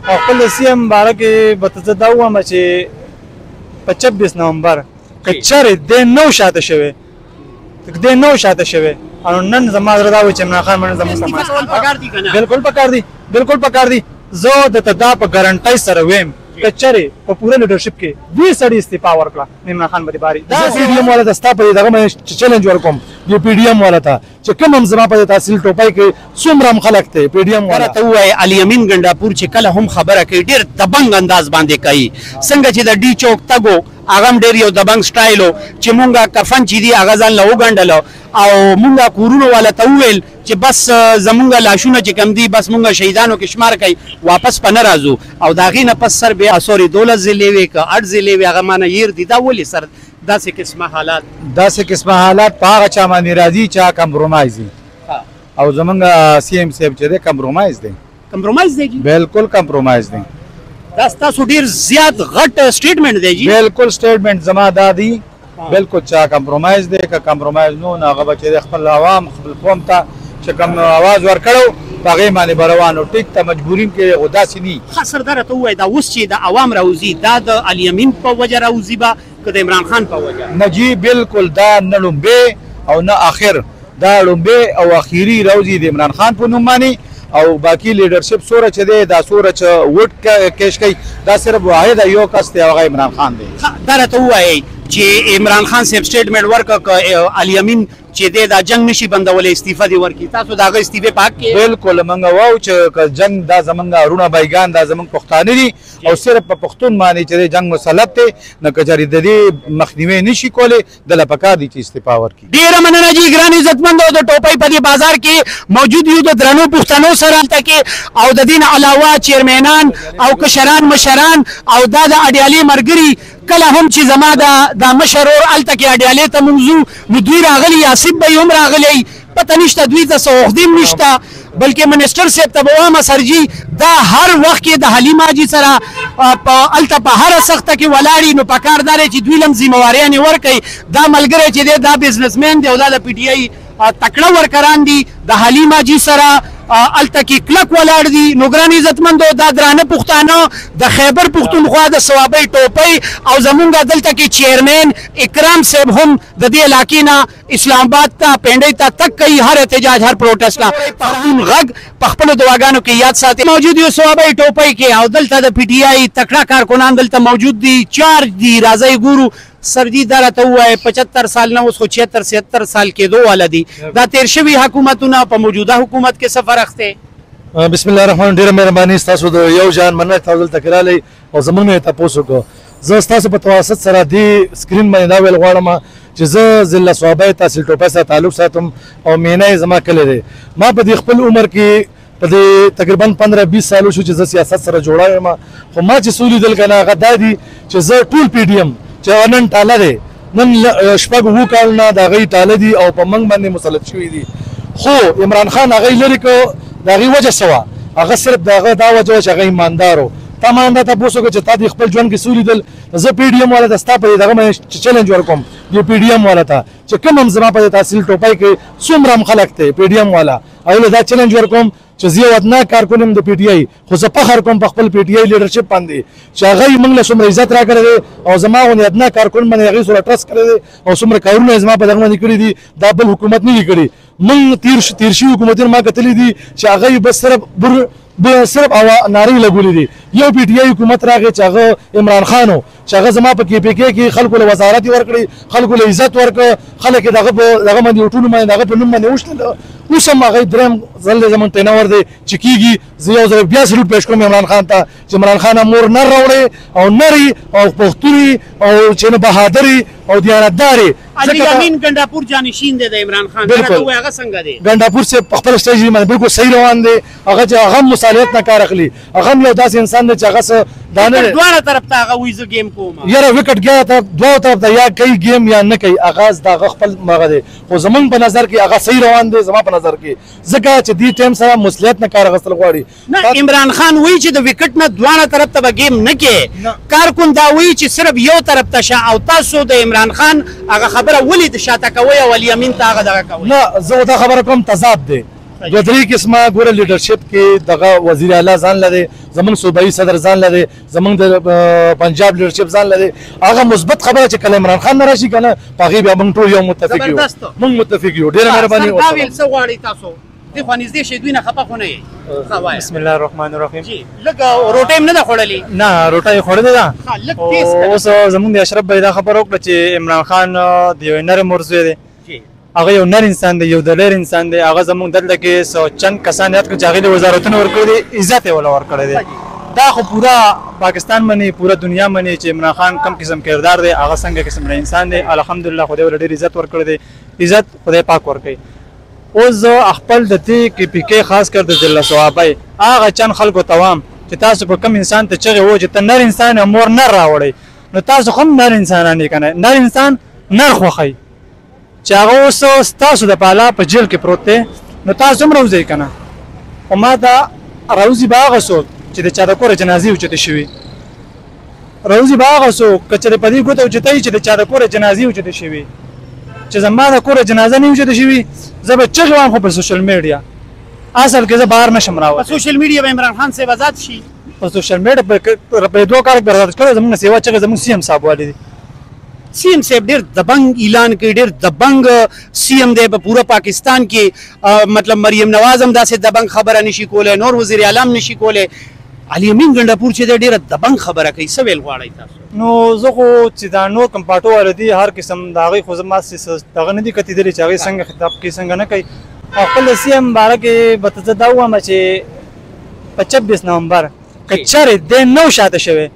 او خپل سی ام باره کې به ته دا ووایم چې په 26 نومبر که چېرې دی نو شاته شوی دی نو شاته شوی او نن زما زړه دا وایي چې عمران خان باندې زموږ سماج بالکل پکار دي بالکل پکار دي زه درته دا په ګارنټۍ سره ویم که چېرې په پوره لیډرشپ کې دوی سړي استعفا ورکړه عمران خان به دې باري دا پی ډي ایم والا ته ستا په دغه باندې چیلنج ورکوم د پی ډي ایم والا ته چې کوم هم زما په تحصیل ټوپۍ کې څومره هم خلک دی پی ډي ایم والا ته ووایي الیمین ګنډاپور چې کله هم خبره کوي ډېر دبنګ انداز باندې کوي څنګه چې د ډي چوک تګو هغه هم ډېر یو دبنګ سټایل و چې مونږه کفن چې دي هغه ځان له وګنډله او مونږه کورونو والا ته وویل چې بس زمونږ لاشونه چې کم دي بس مونږ شهیدانو کې شمار کوي واپس په نه راځو او د هغې نه پس سر بیا سوري 12 ضلعې وې که 8 ضلعې وې هغه مانه هیر دي دا ولې سر داسې قسمه حالات په هغه چا باندې راځي چې کمپرومایز دي او زمونږ سی ایم صاحب چې دی کمپرومایز دی بالکل کمپرومایز دی دا ستاسو ډېر زیات غټ سټیټمنټ دی جی بالکل سټیټمنټ زما دا دی بالکل چا کمپرومایز دی که کمپرومایز نو هغه به چې خپل عوام خپل قوم ته چې کوم اواز ورکړو په هغې باندې به روانو ټیک ته مجبوریم کې خو داسې ني ښه سرداره ته ووایه دا اوس چې د عوام راوځي دا د الیمین په وجه راوځي به که د عمران خان په وجه نه جی بالکل دا نه لومبې او نه آخر دا لومبې او اخیري راوځي د عمران خان په نوم باندې او باقي لیډرشپ سوره چې دی دا سوره چې ووټ کیش کوي دا صرف واحد یو کس دی هغه عمران خان دی دا راته ووایئ چې عمران خان صاحب سټیټمنټ ورکړه که الیمین چې دی دا جنګ نشي بندولی استعفا دې ورکړي تاسو د هغه استعفې په حق کې بالکل موږ وایو چې که جنګ دا زموږ اړونه بایګان دا زموږ پښتانه دي او صرف په پښتون باندې چې د جنګ مسلط دی نو که چېرې د دې مخنیوی نشي کولی دله پکار دي چې استعفا ورکړي ډېره مننه جي ګران عزتمندو د ټوپۍ په دې بازار کې موجود یو د درنو پښتنو سره هلته کې او د دې نه علاوه چیرمنان او کشران مشران او دا د اډیالي ملګري کله هم چې زما دا مشر ور هلته کې اډیالۍ ته مونږ ځو نو دوی راغلي یاسب به هم راغلی پته نشته دوی ته څه عهدې هم نشته بلکې منسټر صاحب ته به وایم سرجي دا هر وخت کې د حلیم حاجي سره هلته په هره سخته کې ولاړي نو پکار دا دی چې دوی هم ذمهواریانې ورکوي دا ملګری چې دی دا بزنسمین دی او دا د پي ټي آی تکړه ورکران دي د حلیم حاجي سره هلته کې کلک ولاړ دي نو ګران عزتمندو دا درانه پښتانه د خیبر پښتونخوا د صوابۍ ټوپۍ او زمونږ دلته کې چیرمین اکرام صاحب هم د دې علاقې نه اسلام آباد ته پنډۍ ته تک کوي هر احتجاج هر پروټیسټ لا پښتون غږ په خپلو دعاګانو کې یاد ساتي موجود یو صوابۍ ټوپۍ کې او دلته د پي ټي آی تکړه کارکنان دلته موجود دي چارج دي راځئ ګورو سرجي دا راته ووایه 75 سال نه اوس خو 76 77 سال کېدو والا دي دا تیر شوي حکومتونه په موجوده حکومت کې څه فرق دی بسم الله الرحمن ډېره مهرباني ستاسو د یو جان مننه تاسو دلته کې راغلی او زموږ نه یې تپوس وکړو زه ستاسو په تواسط سره دې سکرین باندې دا ویل غواړم چې زه ضلع صوابۍ تحصیل ټوپۍ سره تعلق ساتم او مینه یې زما کلی دی ما په دې خپل عمر کې په دې تقریبا 15-20 سالو شو چې زه سیاست سره جوړه یم خو ما چې څه ولیدل که نه هغه دا دي چې زه ټول پي ډي ایم چې نن ټاله دی نن شپږ اووه کالونه د هغوی ټاله دي او په موږ باندې مسلط شوي دي خو عمران خان هغوی لرې کړو د هغې وجه څه وه هغه صرف د هغه دا وجه وه چې هغه ایماندار و تا ما هم دا تپوس وکړه چې تا د خپل ژوند کې څه ولیدل زه پي ډي ایم والا ته ستا په دغه باندې چیلنج ورکوم د پي ډي ایم والا ته چې کوم هم زما په تحصیل ټوپۍ کې څومره هم خلک دی پي ډي ایم والا او له دا چیلنج ورکوم چې زه یو ادنا کارکون یم د پي ټي آی خو زه فخر کوم په خپل پي ټي آی لیډرشپ باندې چې هغوی موږ له څومره عزت راکړی دی او زما غوندې ادنا کارکون باندې هغوی سره ټرسټ کړی دی او څومره کارونه یې زما په دغه باندې کړي دي دا بل حکومت نه دي کړي موږ تیر شوي حکومتونه ما کتلي دي چې هغوی بس صرف نارې لګولې دي یو پي ټي آی حکومت راغی چې هغه عمران خان و چې هغه زما په کې پي کې کې خلکو له وزارت ورکړي خلکو له عزت ورکړه خلک یې دغه باندې ټولو باندې دغه په نوم باندې وشتل اوس هم هغوی درېیم ځل دی زموږ تینور دی چې کېږي زه یو ځل بیا سلوټ پیش کوم عمران خان ته چې عمران خان مور نر راوړی او نري او پښتون او چې نه بهادري او دیانتداري الیمین ګنډاپور جانشین دی د عمران خان راته ووایه هغه څنګه دی ګنډاپور صاحب په خپل سټیج باندې بالکل صحیح روان دی هغه چې هغه هم مصالحت نه کار اخلي هغه هم یو داسې انسان دی چې هغه څه دا نه دی دواړه طرف ته هغه وایي زه ګیم کوم یاره وکټ ګیا ته دواړو طرف ته یا کوي ګیم یا نه کوي اغاز د هغه خپل مغه دی خو زمونږ په نظر کې هغه صحیح روان دی زما په نظر کې ځکه چې دې ټایم سره مصلحت نه کار اخیستل غواړي نه عمران خان وایي چې د وکټ نه دواړه طرف ته به ګیم نه کوې کارکن دا وایي چې صرف یو طرف ته شه او تاسو د عمران خان هغه خبره ولې شاته کوئ او الیمین ته هغه دغه کوئ نه زه دا خبره کوم تضاد دی دوه درې قسمه ګوره لیډرشپ کې دغه وزیر اعلی ځان لري زمونږ صوبایي صدر ځان لري زمونږ د پنجاب لیډرشپ ځان لري هغه مثبت خبره چې کله عمران خان نه راشي کنه په هغې بیا موږ ټول یو متفق یو موږ متفق یو ډېره مهرباني دا ویل څه غواړئ تاسو دې خوا نږدې شئ دوی نه خفه خو نه یې بسم الله الرحمن الرحیم جی لږ روټۍ هم نه ده خوړلې نه روټه یې خوړلې ده لږ تیز کړه اوس زمونږ د اشرف بھائی دا خبره وکړه چې عمران خان د یو نرم ورزوی دی جی هغه یو نر انسان دی یو دلیر انسان دی هغه زمونږ دلته کې چند کسان یاد کړو چې هغې د وزارتونه ورکړي دي عزت یې وله ورکړی دی دا خو پورا پاکستان مني پورا دنیا مني چې عمران خان کم قسم کردار دی هغه څنګه قسم انسان دی الحمدلله خدای ولې ډېر عزت ورکړی دی عزت خدای پاک ورکوي اوس زه خپل د دې کې پی خاص کر د ضلع صوابۍ هغه چند خلکو ته وایم چې تاسو په کم انسان ته چغې وو چې ته نر انسان یې مور نر راوړئ نو تاسو خو هم نر انسانان یې که نه نر انسان نر خوښئ چې هغه اوس ستاسو د پاله په جیل کې پروت دی نو تاسو هم راوځئ که نه خو ما ته راوځي به هغه څوک چې د چا د کوره جنازې اوچتې شوي راوځي به هغه څوک که چېرې په دې ګوته اوچتوي چې د چا د کوره جنازې اوچتې شوي چې زما د کوره جنازه نه اوچته شوي زه به چغې وایم خو په سوشل میډیا اصل کې زه بهر نشم راوتی په سوشل میډیا به عمران خان صاحب آزاد شي په سوشل میډیا په دوه کال کې آزاد کړی زموږ نه سیوا چغې زموږ سی ایم صاحب والي دي سی ایم صاحب ډېر دبنګ اعلان کوي ډېر دبنګ سی ایم دی په پوره پاکستان کې مطلب مریم نواز هم داسې دبنګ خبره نشي کولی نور وزیر اعلی هم نشي کولی علي امین ګنډاپور چې دی ډېره دبنګ خبره کوي څه ویل غواړئ تاسو نو زه خو چې دا نور کوم پاټو والا دي هر قسم د هغې خو زما دغه نه دي کتېدلي چې هغې څنګه خطاب کوي څنګه نه کوي او خپل د سی ایم باره کې به ته زه دا ووایم چې په 26 نومبر که چېرې دی نو شاته شوی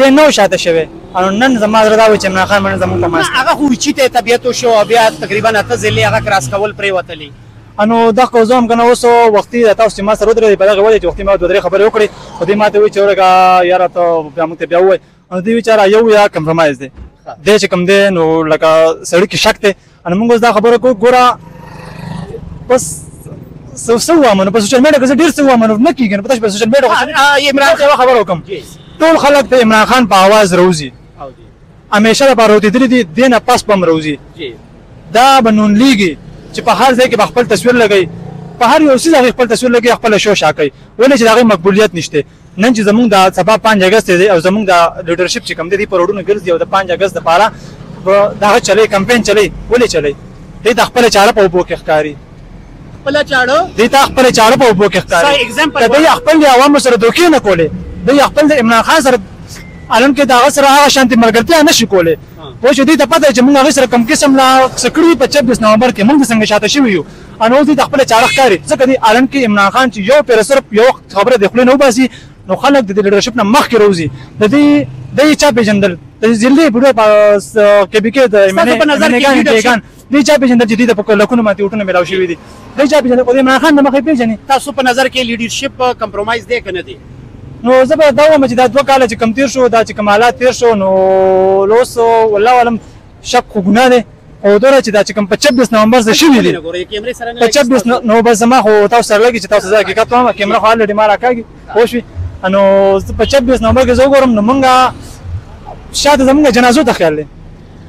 دی نو شاته شوی او نن زما زړه دا وایي چې عمران خان باندې زموږ تماس هغه خو چیته طبیعت وشو او بیا تقریبا 8 ضلعې هغه کراس کول پرېوتلې انو دا خو زه هم که نه اوس وختي د تاسو چې ما سره ودرېدې په دغه وجه چې وختي ما دوه درې خبرې وکړې خو دوی ما ته وایي چې ورګه یاره ته بیا موږ ته بیا ووایي نو دوی وایي چې یاره یو یا کمپرومایز دی دی چې کوم دی نو لکه سړي کې شک دی نو موږ اوس دا خبره کوو ګوره بس څه ووایم نو په سوشل میډیا کې زه ډېر څه ووایم نو نه کېږي نو په تاسو په سوشل میډیا عمران خان خبره وکړم ټول خلک د عمران خان په اواز روزي همیشه لپاره وتېدلي دي دې نه پس به هم روزي دا به نون لیږي چې په هر ځای کې به خپل تصویر لګوي په هر یو څیز هغې خپل تصویر لګوي خپله شوشا کوي ولې چې د هغې مقبولیت نشته نن چې زموږ د سبا 5 اګست دی او زموږ د لیډرشپ چې کوم دی دوی په روډونو ګرځي او د 5 اګست دپاره دغه چلی کمپین چلی ولې چلی دوی ته خپله چاړه په اوبو کې ښکاري خپله چاړه دوی ته خپله چاړه په اوبو کې ښکاري که دوی خپل د عوامو سره دوکې نه کولې دوی خپل د عمران خان سره عالم کې د هغه سره هغه شانتې ملګرتیا نه شي کولی پوه شو دوی ته پته چې موږ هغې سره کوم قسم لا څه کړي وي په 26 نومبر کې موږ څنګه شاته شوي یو نو اوس دوی ته خپله چاړه ښکاري ځکه دې عالم کې عمران خان چې یو پېره صرف یو خبره د خولې نه وباسي نو خلک د دې لیډرشپ نه مخکې روزي د دې چا پېژندل د ضلعې بوډا کې بي کې د دې چا پېژندل چې دوی ته په لکونو باندې اوټونه میلاو شوي دي دوی چا پېژندل خو د عمران خان نه مخکې پېژني تاسو په نظر کې لیډرشپ کمپرومایز دی که نه دی نو زه به دا وایم چې دا 2 کاله چې کم تېر شو دا چې کوم حالات تېر شو نو اوس والله اعلم شک خو ګناه دی او دوره چې دا چې کوم په 26 نومبر څه شوي دي په 26 نو بس زما خو تاسو سره لګي چې تاسو زه حقیقت وایم کیمره خو الریډي ما راکاږي پوه شوې نو په 26 نومبر کې زه وګورم نو موږ شاته زموږ جنازو ته خیال دی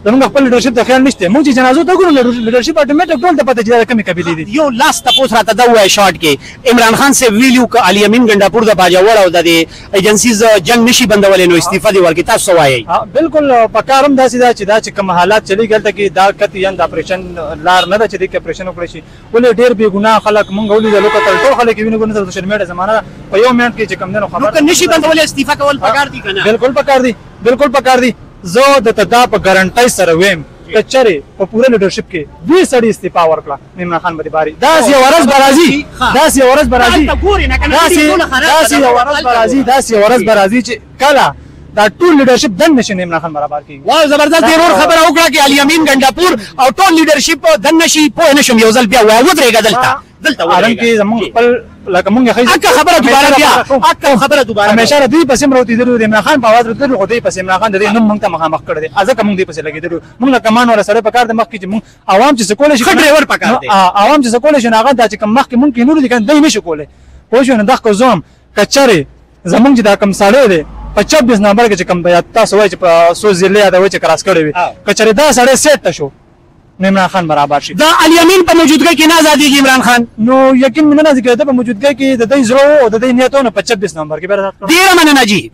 زموږ خپل لیډرشپ ته خیال نشته موږ چې جنازو ته ګورو لیډرشپ اټومیټک ټول ته پته چې دا کمې قبیلې دي یو لاس تپوس راته دا ووایه شارټ کې عمران خان صاحب ویلي که علي امین ګنډاپور د باجوړ او د دې ایجنسیز جنګ نشي بندولی نو استعفا دې ورکړي تاسو څه وایئ بالکل په کار هم داسې ده چې دا چې کوم حالات چلیږي هلته کې دا قطعاً د اپریشن لار نه ده چې دې کې اپریشن وکړی شي ولې ډېر بې ګناه خلک موږ ولیدل وکتل ټول خلک یې وینو د سوشل میډیا زمانه ده په یو منټ کې چې کوم دی نو خبر نشي بندولی استعفا کول پکار دي که نه بالکل پکار دي بالکل پکار دي زه د دا په ګارنټۍ سره ویم که چېرې په پوره لیډرشپ کې دوی سړي استعفا ورکړه عمران خان باندې باري داسې یو ورځ به راځي داسې یو ورځ به راځي داسې یو ورځ به راځي چې کله دا ټول لیډرشپ دن نشي عمران خان برابر کیږي واو زبردست ډېر خبره وکړه چې علي امین ګنډاپور او ټول لیډرشپ دن نشي پوه نشم یو ځل بیا ودرېږه دلته عالم کې زموږ خپل لکه موږ اکه خبره دوباره بیا اکه خبره دوباره همیشه دوی پسې مروتېدلو د عمران خان په اواز ورتلو خو دوی پسې عمران خان د دې نوم موږ ته مخامخ کړی دی ځکه موږ دوی پسې لګېدلو موږ له کمان والا سړی په کار د مخکې چې موږ عوام چې څه کولی شي ښه ډرایور په کار دی عوام چې څه کولی شي نو هغه دا چې کوم مخکې موږ کښېنولي دي که نه دوی نشي کولی پوه شوې نو دا خو زه هم که چېرې زموږ چې دا کوم سړی دی په 26 نومبر کې چې کوم تاسو وایئ چې په څو ضلعې یادوئ چې کراس کړی وي که چېرې دا سړی سیټ ته شو نو عمران خان برابر شي. د الیمین په موجودګۍ کې نه ازادېږي عمران خان؟ نو یقین مې نه ذکر ده په موجودګۍ کې د دې زړه او د دې نیتونو په 26 نومبر کې به ډېره مننه جی.